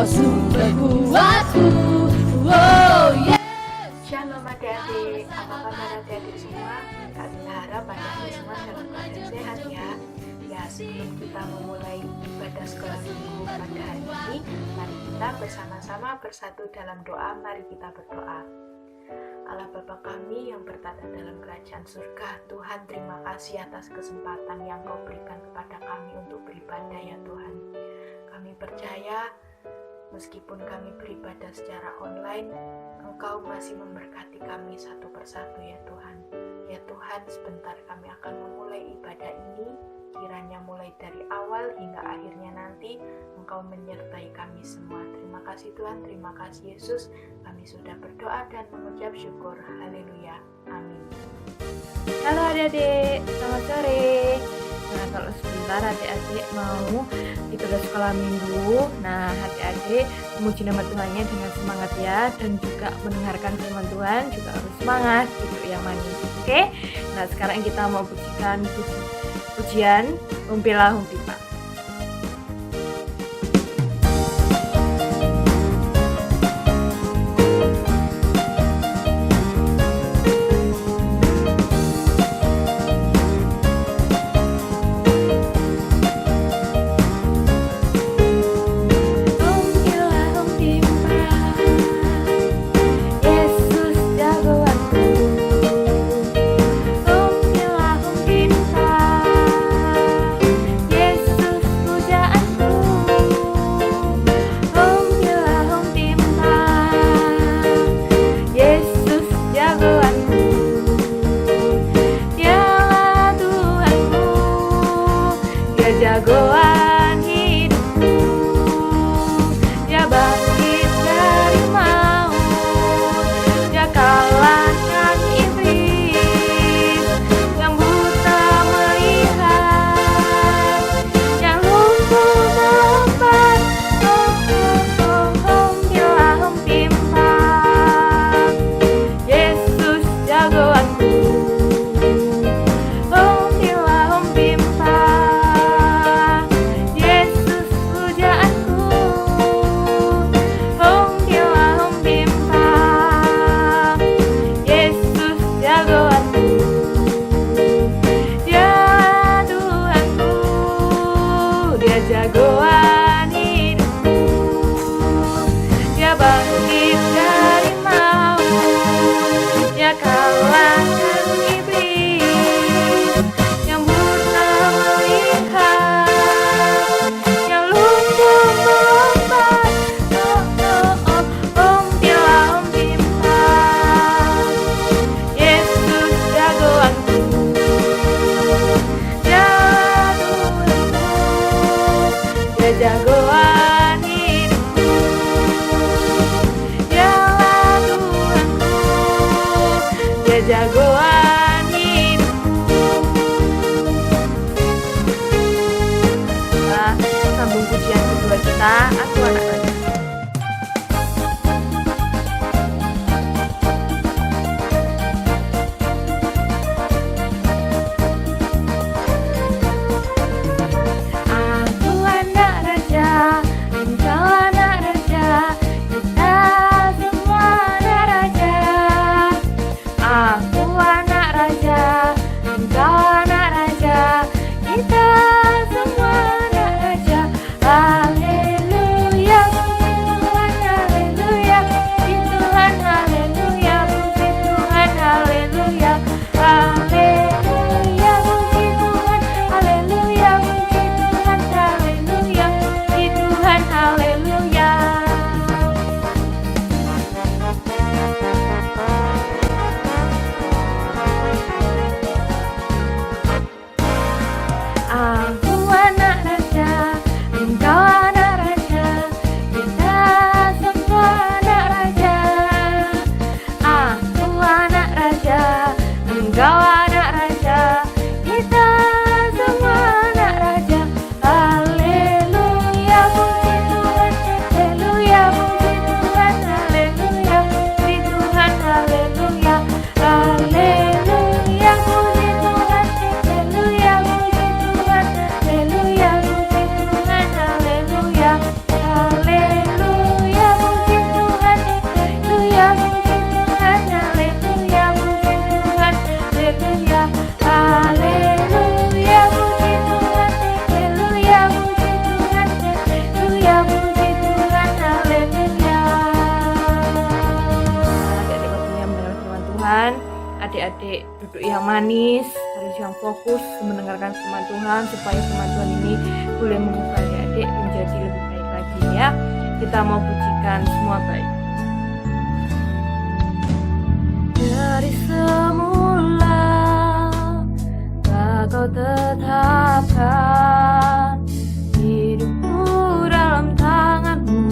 sumber kuatku. Oh yeah. Shalom adik-adik, apa kabar adik-adik semua? Kami harap adik-adik semua dalam keadaan sehat ya. Ya, sebelum kita memulai ibadah sekolah minggu pada hari ini, mari kita bersama-sama bersatu dalam doa. Mari kita berdoa. Allah Bapa kami yang bertata dalam kerajaan surga, Tuhan terima kasih atas kesempatan yang Kau berikan kepada kami untuk beribadah ya Tuhan. Kami percaya meskipun kami beribadah secara online, Engkau masih memberkati kami satu persatu ya Tuhan. Ya Tuhan, sebentar kami akan memulai ibadah ini, kiranya mulai dari awal hingga akhirnya nanti Engkau menyertai kami semua. Terima kasih Tuhan, terima kasih Yesus. Kami sudah berdoa dan mengucap syukur. Haleluya. Amin. Halo adik-adik, selamat sore. Nah, kalau sebentar adik-adik mau ibadah sekolah minggu, nah adik-adik memuji nama Tuhannya dengan semangat ya, dan juga mendengarkan firman Tuhan juga harus semangat gitu yang manis. Oke? Nah, sekarang kita mau pujikan pujian Humpilah Humpipa. Jagoan hidupku, dia bangkit dari maut, dia kalahkan iblis, yang buta melihat, yang lumpuh melompat. Humpilah humpimpa, Yesus jagoanku. Jagoan hidupku, dia bangkit dari maut, dia kalahkan iblis, yang buta melihat, yang lumpuh melompat. Humpilah humpimpa, Yesus jagoanku. Jagoan hidupku, dialah Tuhanku, dia jagoan hidupku. Nah, sambung pujian kedua kita, Aku Anak Raja. Kita semua anak raja, haleluya. adik-adik duduk yang manis, harus yang fokus mendengarkan firman Tuhan, supaya firman Tuhan ini boleh mengubah adik-adik menjadi lebih baik lagi ya. Kita mau pujikan semua baik. Dari semula telah Kau tetapkan hidupku dalam tangan-Mu,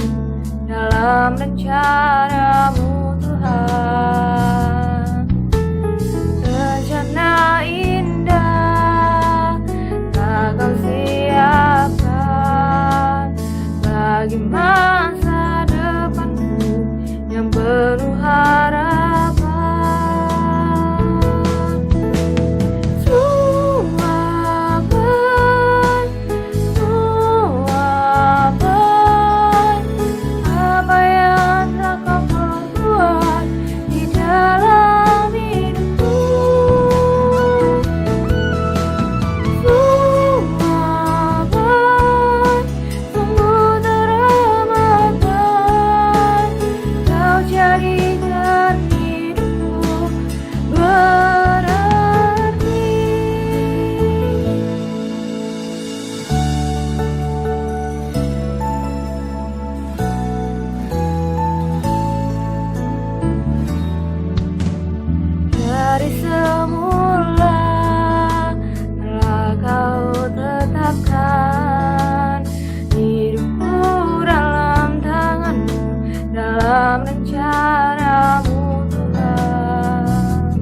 dalam rencana-Mu Tuhan. Rencana indah telah Kau siapkan bagi masa depanku yang penuh harapan. Dari semula telah Kau tetapkan hidupku dalam tangan-Mu, dalam rencana-Mu Tuhan.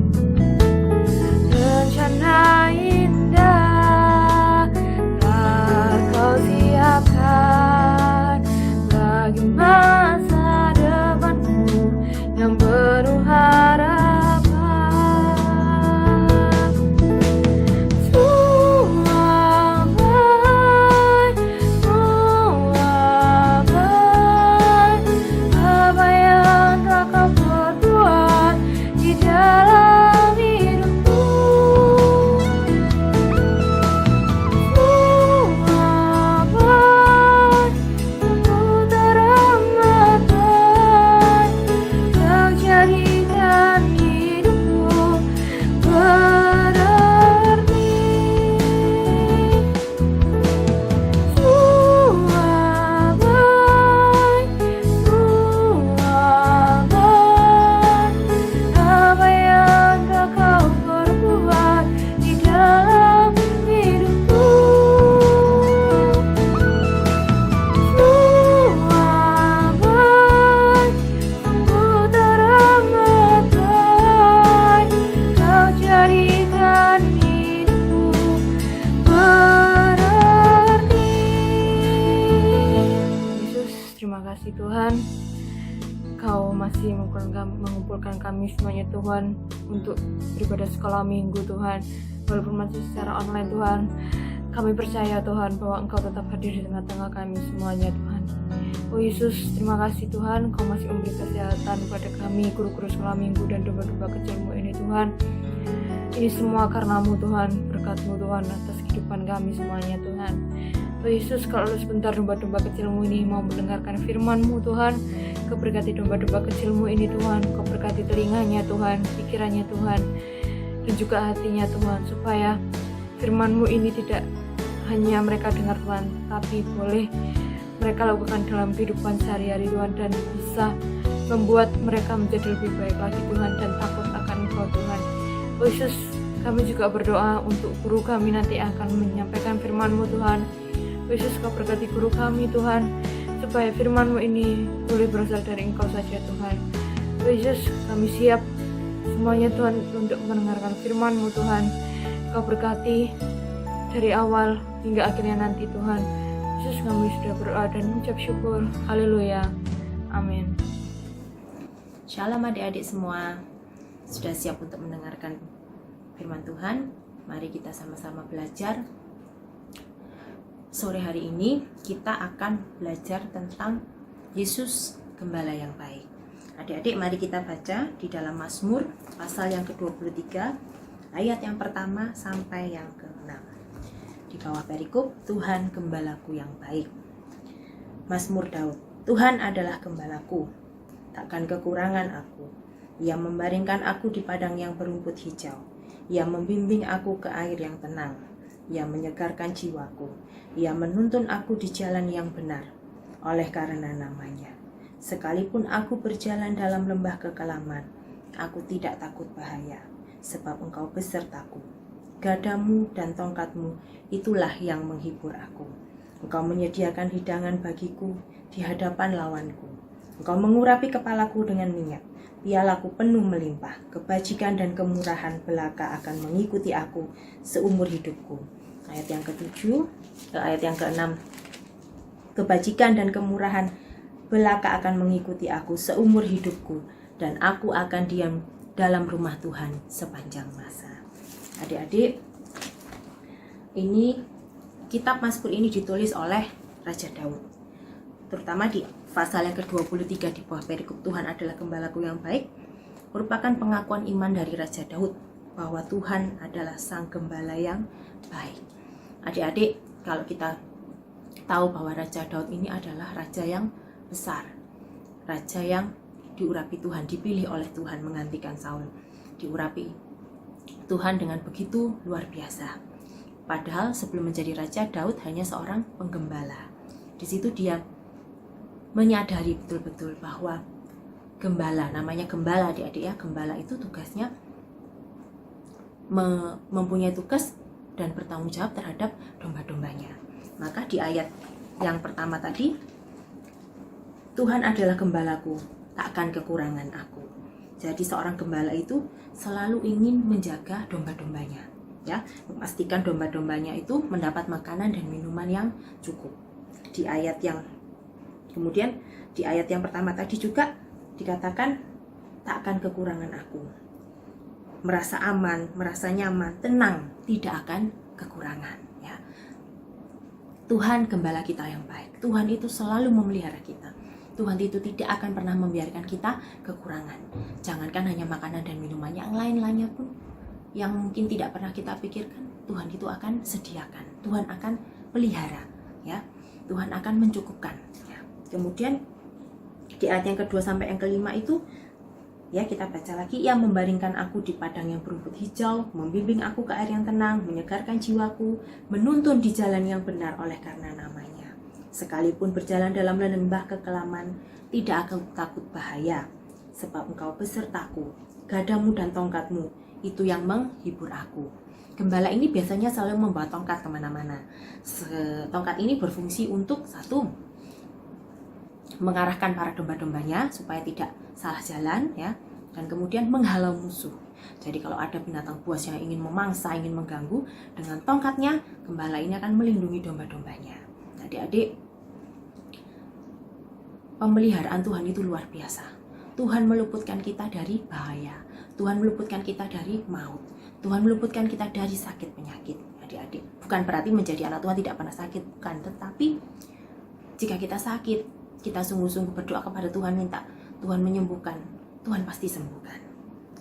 Rencana indah telah Kau siapkan bagi masa depanku yang penuh harapan. Terima kasih Tuhan, Kau masih mengumpulkan kami semuanya Tuhan untuk beribadah sekolah minggu Tuhan. Walaupun masih secara online Tuhan, kami percaya Tuhan bahwa Engkau tetap hadir di tengah-tengah kami semuanya Tuhan. Oh Yesus, terima kasih Tuhan, Kau masih memberi kesehatan kepada kami, guru-guru sekolah minggu dan domba-domba kecil-Mu ini Tuhan. Ini semua karena-Mu Tuhan, berkat-Mu Tuhan atas kehidupan kami semuanya Tuhan. Oh Yesus, kalau sebentar domba-domba kecil-Mu ini mau mendengarkan firman-Mu Tuhan, Kau berkati domba-domba kecil-Mu ini Tuhan, Kau berkati telinganya Tuhan, pikirannya Tuhan, dan juga hatinya Tuhan, supaya firman-Mu ini tidak hanya mereka dengar Tuhan, tapi boleh mereka lakukan dalam kehidupan sehari-hari Tuhan, dan bisa membuat mereka menjadi lebih baik lagi Tuhan, dan takut akan Engkau Tuhan. Oh Yesus, kami juga berdoa untuk guru kami nanti akan menyampaikan firman-Mu Tuhan. Yesus, Kau berkati guru kami Tuhan, supaya firman-Mu ini boleh berasal dari Engkau saja Tuhan. Yesus, kami siap semuanya Tuhan untuk mendengarkan firman-Mu Tuhan. Kau berkati dari awal hingga akhirnya nanti Tuhan. Yesus, kami sudah berdoa dan mengucap syukur. Haleluya. Amin. Shalom adik-adik semua, sudah siap untuk mendengarkan firman Tuhan? Mari kita sama-sama belajar. Sore hari ini kita akan belajar tentang Yesus Gembala yang baik. Adik-adik, mari kita baca di dalam Mazmur pasal yang ke-23 ayat yang pertama sampai yang ke-6. Di bawah perikop, Tuhan Gembalaku yang baik. Mazmur Daud. Tuhan adalah gembalaku, takkan kekurangan aku. Ia membaringkan aku di padang yang berumput hijau. Ia membimbing aku ke air yang tenang. Ia menyegarkan jiwaku. Ia menuntun aku di jalan yang benar, oleh karena namanya. Sekalipun aku berjalan dalam lembah kekelaman, aku tidak takut bahaya, sebab Engkau besertaku. Gadamu dan tongkatmu, itulah yang menghibur aku. Engkau menyediakan hidangan bagiku di hadapan lawanku. Engkau mengurapi kepalaku dengan minyak. Pialaku penuh melimpah. Kebajikan dan kemurahan belaka akan mengikuti aku seumur hidupku. Ayat yang ke-7, ayat yang ke-6. Kebajikan dan kemurahan belaka akan mengikuti aku seumur hidupku, dan aku akan diam dalam rumah Tuhan sepanjang masa. Adik-adik, ini kitab Mazmur ini ditulis oleh Raja Daud. Terutama di pasal yang ke-23 di bawah perikop Tuhan adalah gembalaku yang baik, merupakan pengakuan iman dari Raja Daud bahwa Tuhan adalah sang gembala yang baik. Adik-adik, kalau kita tahu bahwa Raja Daud ini adalah raja yang besar, raja yang diurapi Tuhan, dipilih oleh Tuhan menggantikan Saul, diurapi Tuhan dengan begitu luar biasa. Padahal sebelum menjadi raja, Daud hanya seorang penggembala. Di situ dia menyadari betul-betul bahwa gembala, namanya gembala adik-adik ya, gembala itu tugasnya mempunyai tugas dan bertanggung jawab terhadap domba-dombanya. Maka di ayat yang pertama tadi, Tuhan adalah gembalaku, takkan kekurangan aku. Jadi seorang gembala itu selalu ingin menjaga domba-dombanya, ya, memastikan domba-dombanya itu mendapat makanan dan minuman yang cukup. Di ayat yang kemudian di ayat yang pertama tadi juga dikatakan takkan kekurangan aku. Merasa aman, merasa nyaman, tenang, tidak akan kekurangan, ya. Tuhan gembala kita yang baik. Tuhan itu selalu memelihara kita. Tuhan itu tidak akan pernah membiarkan kita kekurangan. Jangankan hanya makanan dan minuman, yang lain-lainnya pun yang mungkin tidak pernah kita pikirkan, Tuhan itu akan sediakan. Tuhan akan pelihara, ya. Tuhan akan mencukupkan, ya. Kemudian di ayat yang kedua sampai yang kelima itu, ya, kita baca lagi. Ia membaringkan aku di padang yang berumput hijau, membimbing aku ke air yang tenang, menyegarkan jiwaku, menuntun di jalan yang benar oleh karena namanya. Sekalipun berjalan dalam lembah kekelaman, tidak akan takut bahaya, sebab Engkau besertaku. Gadamu dan tongkatmu, itu yang menghibur aku. Gembala ini biasanya selalu membawa tongkat kemana-mana. Tongkat ini berfungsi untuk satu, mengarahkan para domba-dombanya supaya tidak salah jalan, ya, dan kemudian menghalau musuh. Jadi kalau ada binatang buas yang ingin memangsa, ingin mengganggu, dengan tongkatnya gembala ini akan melindungi domba-dombanya. Adik-adik, pemeliharaan Tuhan itu luar biasa. Tuhan meluputkan kita dari bahaya. Tuhan meluputkan kita dari maut. Tuhan meluputkan kita dari sakit penyakit. Adik-adik, bukan berarti menjadi anak Tuhan tidak pernah sakit, bukan. Tetapi jika kita sakit, kita sungguh-sungguh berdoa kepada Tuhan, minta Tuhan menyembuhkan, Tuhan pasti sembuhkan.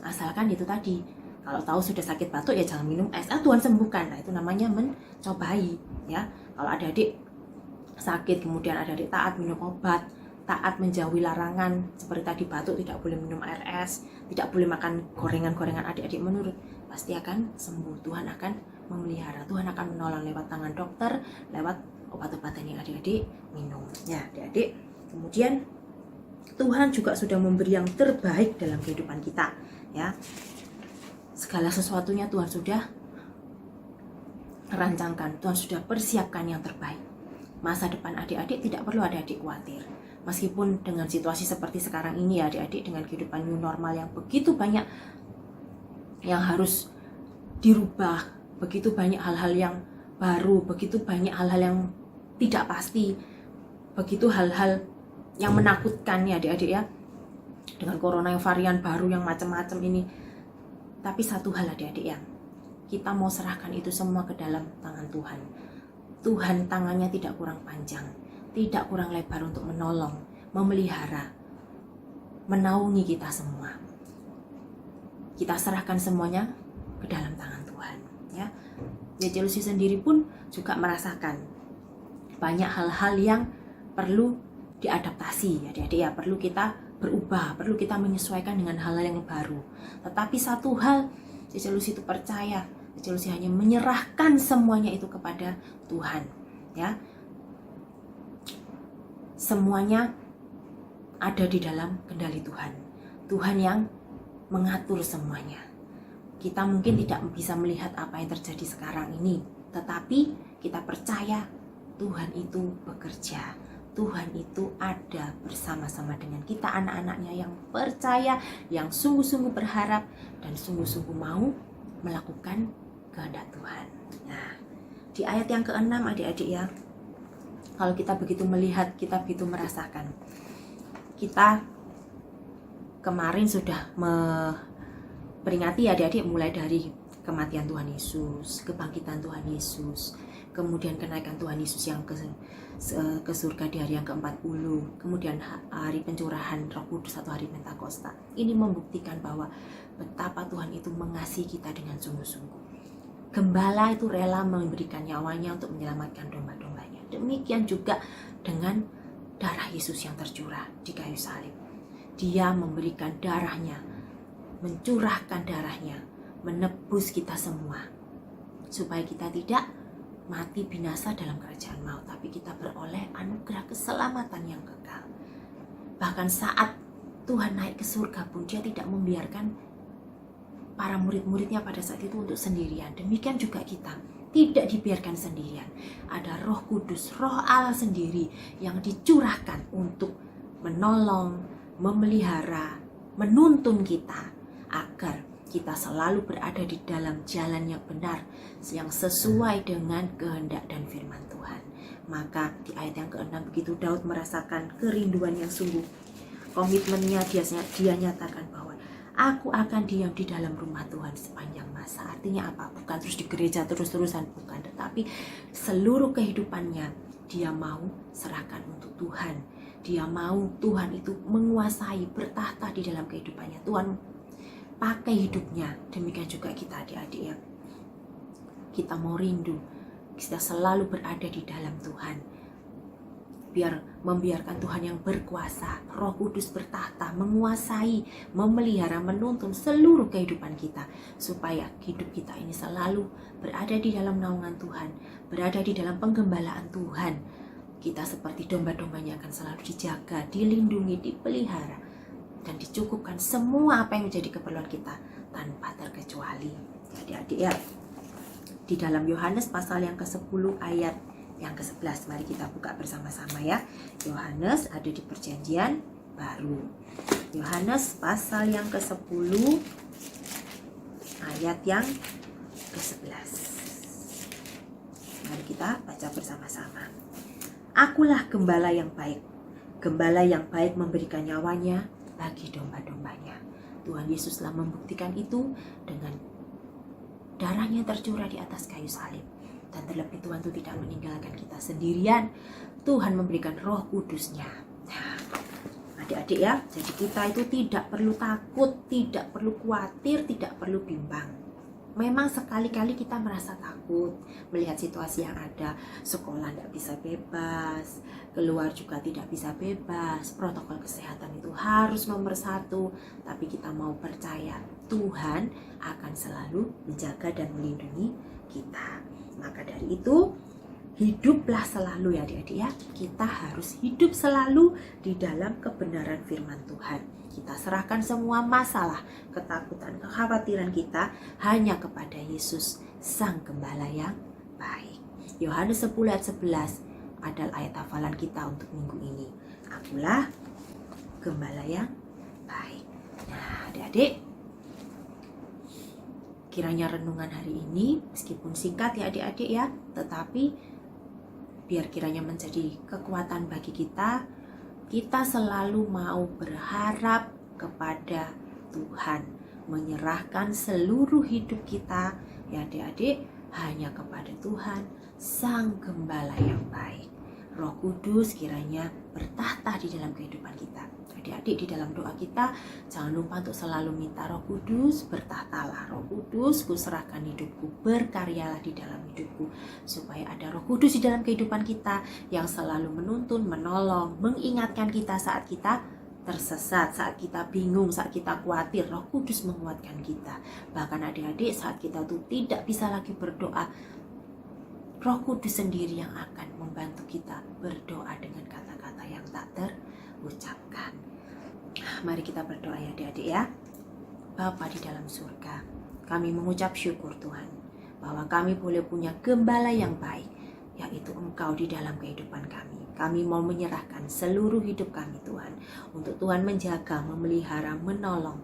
Asalkan itu tadi, kalau tahu sudah sakit batuk ya jangan minum es, Tuhan sembuhkan. Nah, itu namanya mencobai, ya. Kalau adik-adik sakit kemudian adik-adik taat minum obat, taat menjauhi larangan seperti tadi batuk, tidak boleh minum air es, tidak boleh makan gorengan-gorengan, adik-adik menurut, pasti akan sembuh. Tuhan akan memelihara, Tuhan akan menolong lewat tangan dokter, lewat obat-obatan yang adik-adik minum, ya adik-adik. Kemudian Tuhan juga sudah memberi yang terbaik dalam kehidupan kita, ya. Segala sesuatunya Tuhan sudah rancangkan, Tuhan sudah persiapkan yang terbaik. Masa depan adik-adik tidak perlu adik-adik khawatir. Meskipun dengan situasi seperti sekarang ini ya adik-adik, dengan kehidupan new normal yang begitu banyak yang harus dirubah, begitu banyak hal-hal yang baru, begitu banyak hal-hal yang tidak pasti, begitu hal-hal yang menakutkan ya adik-adik ya, dengan corona yang varian baru yang macam-macam ini. Tapi satu hal adik-adik ya, kita mau serahkan itu semua ke dalam tangan Tuhan. Tuhan tangannya tidak kurang panjang, tidak kurang lebar untuk menolong, memelihara, menaungi kita semua. Kita serahkan semuanya ke dalam tangan Tuhan, ya. Ya, Lucy sendiri pun juga merasakan banyak hal-hal yang perlu diadaptasi, ya adik-adik ya, perlu kita berubah, perlu kita menyesuaikan dengan hal-hal yang baru. Tetapi satu hal, Cece Lucy itu percaya, Cece Lucy hanya menyerahkan semuanya itu kepada Tuhan, ya. Semuanya ada di dalam kendali Tuhan. Tuhan yang mengatur semuanya. Kita mungkin tidak bisa melihat apa yang terjadi sekarang ini, tetapi kita percaya Tuhan itu bekerja. Tuhan itu ada bersama-sama dengan kita, anak-anaknya yang percaya, yang sungguh-sungguh berharap dan sungguh-sungguh mau melakukan kehendak Tuhan. Nah, di ayat yang ke-6 adik-adik ya, kalau kita begitu melihat, kita begitu merasakan. Kita kemarin sudah memperingati adik-adik mulai dari kematian Tuhan Yesus, kebangkitan Tuhan Yesus, kemudian kenaikan Tuhan Yesus yang ke surga di hari yang ke-40, kemudian hari pencurahan Roh Kudus atau hari Pentakosta. Ini membuktikan bahwa betapa Tuhan itu mengasihi kita dengan sungguh-sungguh. Gembala itu rela memberikan nyawanya untuk menyelamatkan domba-dombanya. Demikian juga dengan darah Yesus yang tercurah di kayu salib. Dia memberikan darahnya, mencurahkan darahnya, menebus kita semua, supaya kita tidak mati binasa dalam kerajaan maut, tapi kita beroleh anugerah keselamatan yang kekal. Bahkan saat Tuhan naik ke surga pun, dia tidak membiarkan para murid-muridnya pada saat itu untuk sendirian. Demikian juga kita, tidak dibiarkan sendirian. Ada Roh Kudus, Roh Allah sendiri yang dicurahkan untuk menolong, memelihara, menuntun kita agar kita selalu berada di dalam jalan yang benar, yang sesuai dengan kehendak dan firman Tuhan. Maka di ayat yang ke-6 begitu Daud merasakan kerinduan yang sungguh, komitmennya dia nyatakan bahwa aku akan diam di dalam rumah Tuhan sepanjang masa. Artinya apa? Bukan terus di gereja terus-terusan, bukan, tetapi seluruh kehidupannya dia mau serahkan untuk Tuhan. Dia mau Tuhan itu menguasai, bertahta di dalam kehidupannya. Tuhan pakai hidupnya. Demikian juga kita adik-adik ya. Kita mau rindu, kita selalu berada di dalam Tuhan. Membiarkan Tuhan yang berkuasa, Roh Kudus bertahta, menguasai, memelihara, menuntun seluruh kehidupan kita, supaya hidup kita ini selalu berada di dalam naungan Tuhan, berada di dalam penggembalaan Tuhan. Kita seperti domba-dombanya akan selalu dijaga, dilindungi, dipelihara, dan dicukupkan semua apa yang menjadi keperluan kita tanpa terkecuali. Adik-adik ya, di dalam Yohanes pasal yang ke-10 ayat yang ke-11, mari kita buka bersama-sama ya. Yohanes ada di perjanjian baru. Yohanes pasal yang ke-10 ayat yang ke-11. Mari kita baca bersama-sama. Akulah gembala yang baik. Gembala yang baik memberikan nyawanya bagi domba-dombanya. Tuhan Yesus telah membuktikan itu dengan darahnya tercurah di atas kayu salib. Dan terlebih Tuhan itu tidak meninggalkan kita sendirian. Tuhan memberikan Roh Kudusnya. Nah, adik-adik ya, jadi kita itu tidak perlu takut, tidak perlu khawatir, tidak perlu bimbang. Memang sekali-kali kita merasa takut melihat situasi yang ada. Sekolah tidak bisa bebas, keluar juga tidak bisa bebas, protokol kesehatan itu harus nomor 1. Tapi kita mau percaya Tuhan akan selalu menjaga dan melindungi kita. Maka dari itu, hiduplah selalu ya adik-adik ya. Kita harus hidup selalu di dalam kebenaran firman Tuhan. Kita serahkan semua masalah, ketakutan, kekhawatiran kita hanya kepada Yesus, Sang Gembala yang baik. Yohanes 10 ayat 11 adalah ayat hafalan kita untuk minggu ini. Akulah Gembala yang baik. Nah adik-adik, kiranya renungan hari ini meskipun singkat ya adik-adik ya, tetapi biar kiranya menjadi kekuatan bagi kita. Kita selalu mau berharap kepada Tuhan, menyerahkan seluruh hidup kita ya adik-adik hanya kepada Tuhan, Sang Gembala yang baik. Roh Kudus kiranya bertahta di dalam kehidupan kita. Adik-adik, di dalam doa kita jangan lupa untuk selalu minta Roh Kudus, bertahtalah Roh Kudus, kuserahkan hidupku, berkaryalah di dalam hidupku, supaya ada Roh Kudus di dalam kehidupan kita yang selalu menuntun, menolong, mengingatkan kita saat kita tersesat, saat kita bingung, saat kita khawatir, Roh Kudus menguatkan kita. Bahkan adik-adik, saat kita tuh tidak bisa lagi berdoa, Roh Kudus sendiri yang akan membantu kita berdoa dengan kata-kata yang tak terucapkan. Mari kita berdoa ya adik-adik ya. Bapa di dalam surga, kami mengucap syukur Tuhan bahwa kami boleh punya gembala yang baik, yaitu Engkau di dalam kehidupan kami. Kami mau menyerahkan seluruh hidup kami Tuhan, untuk Tuhan menjaga, memelihara, menolong.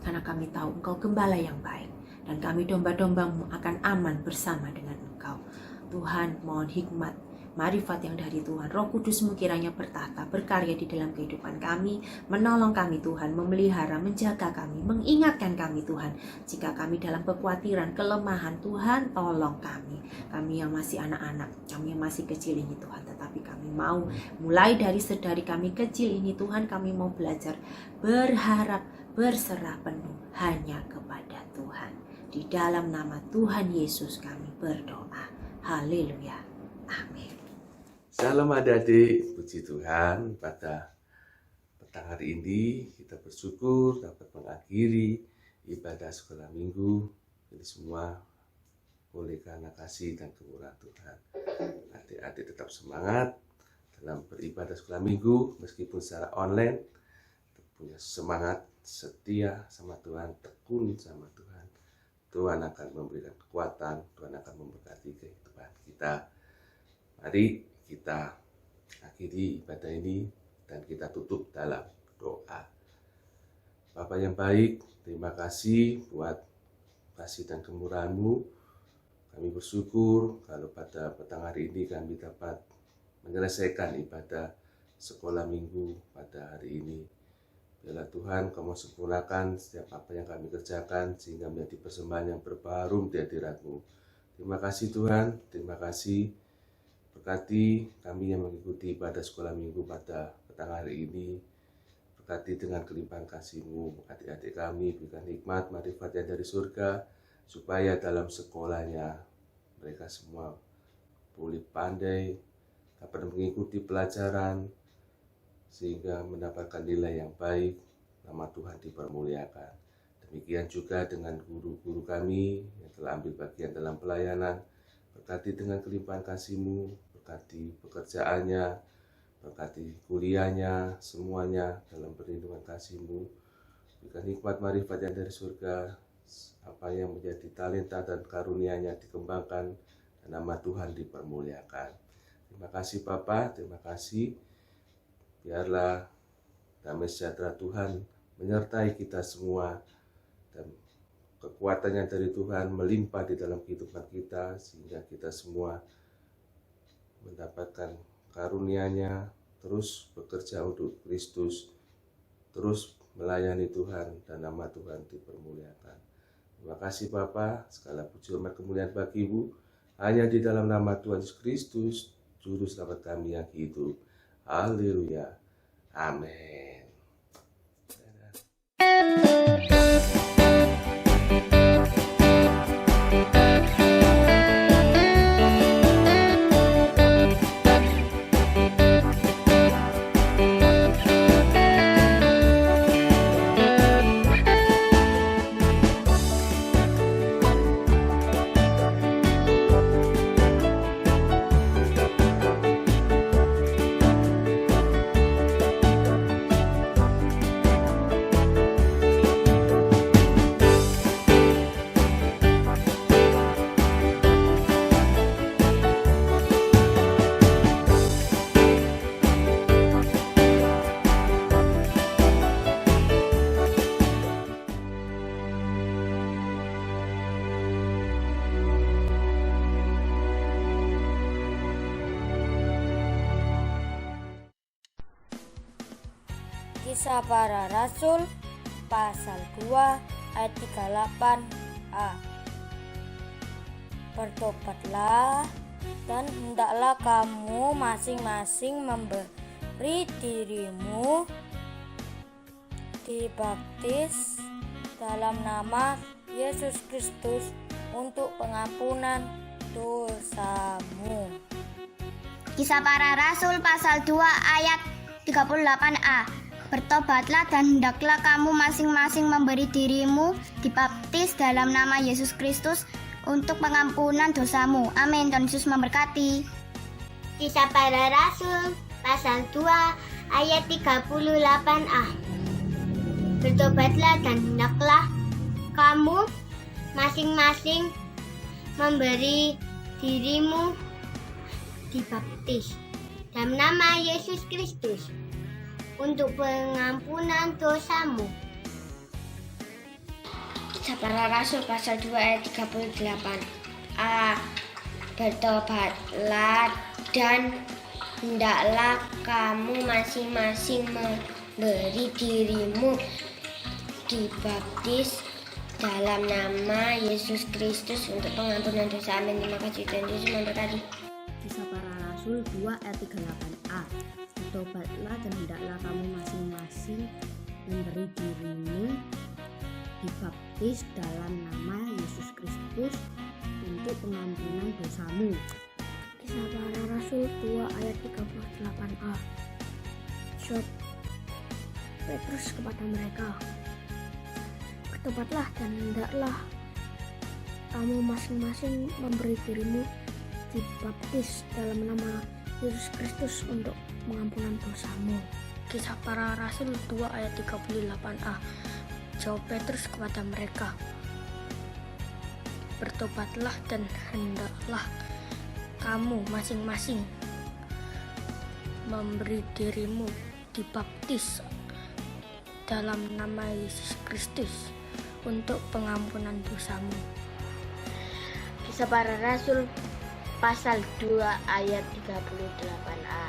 Karena kami tahu Engkau gembala yang baik, dan kami domba-dombamu akan aman bersama dengan Engkau. Tuhan, mohon hikmat, marifat yang dari Tuhan, Roh Kudus-Mu kiranya bertahta, berkarya di dalam kehidupan kami, menolong kami Tuhan, memelihara, menjaga kami, mengingatkan kami Tuhan. Jika kami dalam kekhawatiran, kelemahan, Tuhan tolong kami. Kami yang masih anak-anak, kami yang masih kecil ini Tuhan, tetapi kami mau mulai dari sedari kami kecil ini Tuhan, kami mau belajar berharap, berserah penuh hanya kepada Tuhan. Di dalam nama Tuhan Yesus kami berdoa. Haleluya. Amin. Salam adik-adik, puji Tuhan, pada petang hari ini kita bersyukur dapat mengakhiri ibadah sekolah minggu. Ini semua oleh karena kasih dan kemurahan Tuhan. Adik-adik tetap semangat dalam beribadah sekolah minggu, meskipun secara online, punya semangat, setia sama Tuhan, tekun sama Tuhan. Tuhan akan memberikan kekuatan, Tuhan akan memberkati kehidupan kita. Mari kita akhiri ibadah ini dan kita tutup dalam doa. Bapa yang baik, terima kasih buat kasih dan kemurahan-Mu. Kami bersyukur kalau pada petang hari ini kami dapat menyelesaikan ibadah sekolah minggu pada hari ini. Biarlah Tuhan Kau sempurnakan setiap apa yang kami kerjakan sehingga menjadi persembahan yang berbaharum di hadirat-Mu. Terima kasih Tuhan, terima kasih. Berkati kami yang mengikuti ibadah sekolah minggu pada petang hari ini. Berkati dengan kelimpahan kasih-Mu, adik-adik kami, berikan hikmat, marifat yang dari surga, supaya dalam sekolahnya mereka semua boleh pandai, dapat mengikuti pelajaran, sehingga mendapatkan nilai yang baik, nama Tuhan dipermuliakan. Demikian juga dengan guru-guru kami yang telah ambil bagian dalam pelayanan. Berkati dengan kelimpahan kasih-Mu, berkati pekerjaannya, berkati kuliahnya, semuanya dalam perlindungan kasih-Mu. Berikan hikmat marifat yang dari surga, apa yang menjadi talenta dan karunia-Nya dikembangkan, dan nama Tuhan dipermuliakan. Terima kasih Bapa, terima kasih. Biarlah damai sejahtera Tuhan menyertai kita semua, dan kekuatannya dari Tuhan melimpah di dalam kehidupan kita, sehingga kita semua mendapatkan karunia-Nya, terus bekerja untuk Kristus, terus melayani Tuhan, dan nama Tuhan dipermuliakan. Terima kasih Bapa, segala puji hormat kemuliaan bagi-Mu, hanya di dalam nama Tuhan Yesus Kristus, Juru Selamat kami yang hidup. Haleluya. Amin. Kisah Para Rasul pasal 2 ayat 38a. Bertobatlah dan hendaklah kamu masing-masing memberi dirimu dibaptis dalam nama Yesus Kristus untuk pengampunan dosamu. Kisah Para Rasul pasal 2 ayat 38a. Bertobatlah dan hendaklah kamu masing-masing memberi dirimu dibaptis dalam nama Yesus Kristus untuk pengampunan dosamu. Amin. Tuhan Yesus memberkati. Kisah Para Rasul pasal 2 ayat 38a. Bertobatlah dan hendaklah kamu masing-masing memberi dirimu dibaptis dalam nama Yesus Kristus untuk pengampunan dosamu. Kisah Para Rasul pasal 2 ayat 38a. Bertobatlah dan hendaklah kamu masing-masing memberi dirimu dibaptis dalam nama Yesus Kristus untuk pengampunan dosa. Amin. Terima kasih. Tuhan Yesus memberkati. Kisah Para Rasul 2 ayat 38a. Bertobatlah dan hendaklah kamu masing-masing memberi dirimu dibaptis dalam nama Yesus Kristus untuk pengampunan dosamu. Kisah Para Rasul 2 ayat 38a. Jawab Petrus kepada mereka, bertobatlah dan hendaklah kamu masing-masing memberi dirimu dibaptis dalam nama Yesus Kristus untuk pengampunan dosamu. Kisah Para Rasul 2 ayat 38a. Jawab Petrus kepada mereka, bertobatlah dan hendaklah kamu masing-masing memberi dirimu dibaptis dalam nama Yesus Kristus untuk pengampunan dosamu. Kisah Para Rasul pasal 2 ayat 38a.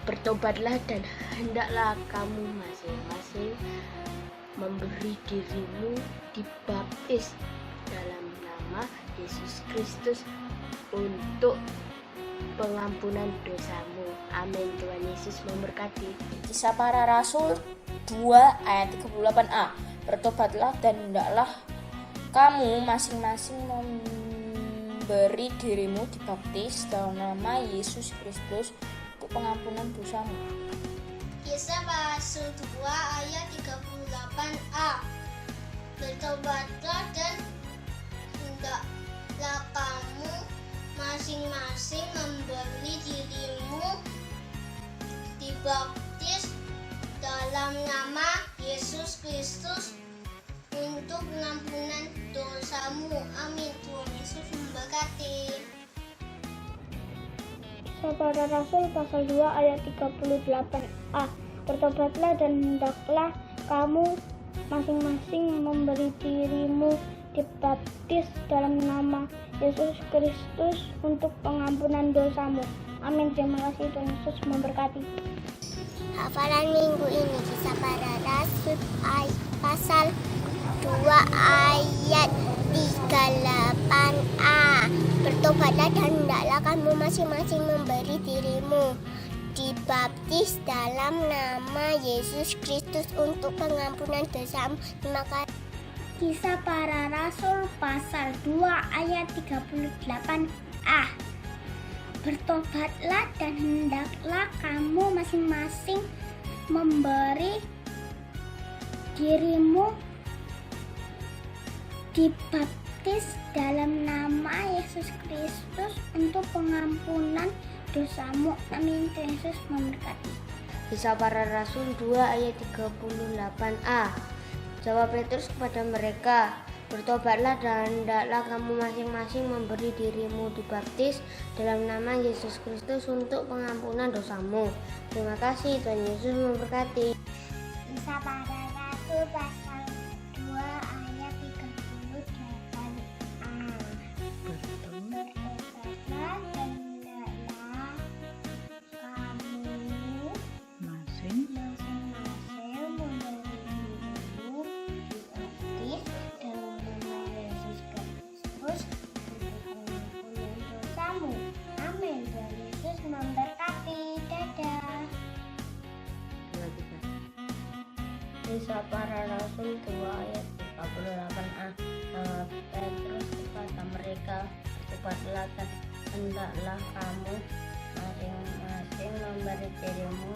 Bertobatlah dan hendaklah kamu masing-masing memberi dirimu dibaptis dalam nama Yesus Kristus untuk pengampunan dosamu. Amin. Tuhan Yesus memberkati. Kisah Para Rasul 2 ayat 38a. Bertobatlah dan hendaklah kamu masing-masing memberi dirimu dibaptis dalam nama Yesus Kristus untuk pengampunan dosamu. Kisah Rasul 2 ayat 38a. Bertobatlah dan hendaklah kamu masing-masing memberi dirimu dibaptis dalam nama Yesus Kristus untuk pengampunan dosamu. Amin. Tuhan Yesus memberkati. Kisah Para Rasul pasal 2 ayat 38a. Bertobatlah dan hendaklah kamu masing-masing memberi dirimu dibaptis dalam nama Yesus Kristus untuk pengampunan dosamu. Amin. Terima kasih. Tuhan Yesus memberkati. Hafalan minggu ini Kisah Para Rasul pasal 2 ayat 38a. Bertobatlah dan hendaklah kamu masing-masing memberi dirimu dibaptis dalam nama Yesus Kristus untuk pengampunan dosamu. Terima kasih. Kisah Para Rasul pasal 2 ayat 38a. Bertobatlah dan hendaklah kamu masing-masing memberi dirimu dibaptis dalam nama Yesus Kristus untuk pengampunan dosamu. Amin. Tuhan Yesus memberkati. Kisah Para Rasul 2 ayat 38a. Jawab Petrus kepada mereka, bertobatlah dan hendaklah kamu masing-masing memberi dirimu dibaptis dalam nama Yesus Kristus untuk pengampunan dosamu. Terima kasih. Tuhan Yesus memberkati. Kisah Para Rasul pasal 2 ayat 38a. Bertobatlah dan hendaklah kamu masing-masing memberi dirimu dibaptis dalam nama Yesus Kristus untuk pengampunan dosamu. Amin. Tuhan Yesus memberkati. Dadah. Kisah Para Rasul 2 ayat 38a. Jawab Petrus kepada mereka, bertobatlah dan hendaklah kamu masing-masing memberi dirimu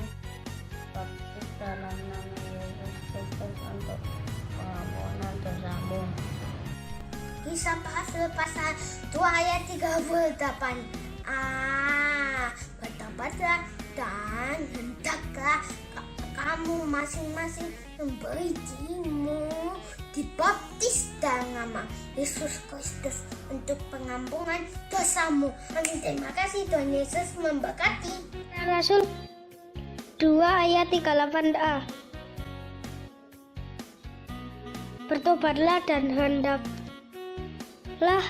dibaptis dalam nama Yesus Kristus untuk pengampunan dosamu. Kisah para Rasul pasal 2 ayat 38a. Bertobatlah dan hendaklah kamu masing-masing memberi dirimu dibaptis dalam nama Yesus Kristus untuk pengampunan dosamu. Amin. Terima kasih, Tuhan Yesus memberkati. Rasul 2 ayat 38a. Bertobatlah dan hendaklah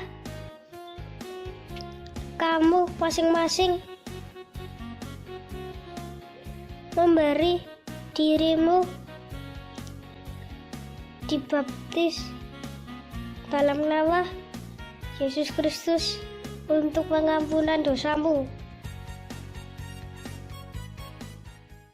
kamu masing-masing memberi dirimu dibaptis dalam nama Yesus Kristus untuk pengampunan dosamu.